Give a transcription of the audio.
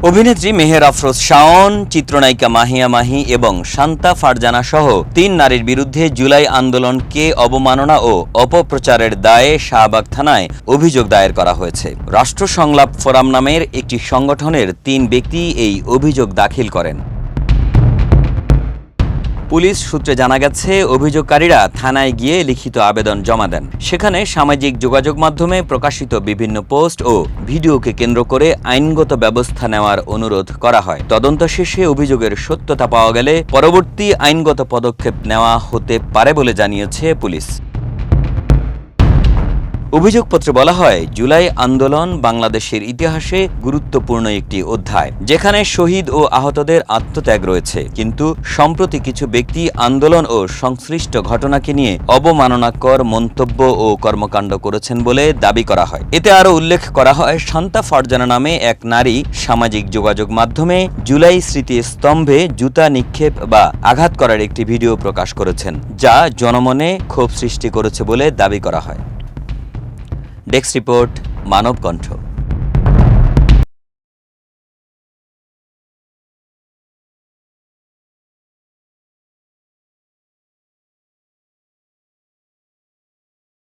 অভিনেত্রী মেহের আফরোজ শাওন, চিত্রনায়িকা মাহিয়া মাহি এবং শান্তা ফারজানা সহ ৩ নারীর বিরুদ্ধে জুলাই আন্দোলনকে অবমাননা ও অপপ্রচারের দায়ে শাহবাগ থানায় অভিযোগ দায়ের করা হয়েছে। রাষ্ট্র সংলাপ ফোরাম নামের একটি সংগঠনের ৩ ব্যক্তি এই অভিযোগ দাখিল করেন। পুলিশ সূত্রে জানা গেছে, অভিযোগকারীরা থানায় গিয়ে লিখিত আবেদন জমা দেন। সেখানে সামাজিক যোগাযোগ মাধ্যমে প্রকাশিত বিভিন্ন পোস্ট ও ভিডিওকে কেন্দ্র করে আইনগত ব্যবস্থা নেওয়ার অনুরোধ করা হয়। তদন্ত শেষে অভিযোগের সত্যতা পাওয়া গেলে পরবর্তী আইনগত পদক্ষেপ নেওয়া হতে পারে বলে জানিয়েছে পুলিশ। অভিযোগপত্রে বলা হয়, জুলাই আন্দোলন বাংলাদেশের ইতিহাসে গুরুত্বপূর্ণ একটি অধ্যায়, যেখানে শহীদ ও আহতদের আত্মত্যাগ রয়েছে। কিন্তু সম্প্রতি কিছু ব্যক্তি আন্দোলন ও সংশ্লিষ্ট ঘটনাকে নিয়ে অবমাননাকর মন্তব্য ও কর্মকাণ্ড করেছেন বলে দাবি করা হয়। এতে আরও উল্লেখ করা হয়, শান্তা ফারজানা নামে এক নারী সামাজিক যোগাযোগ মাধ্যমে জুলাই স্মৃতি স্তম্ভে জুতা নিক্ষেপ বা আঘাত করার একটি ভিডিও প্রকাশ করেছেন, যা জনমনে ক্ষোভ সৃষ্টি করেছে বলে দাবি করা হয়। ডেস্ক রিপোর্ট, মানব কণ্ঠ।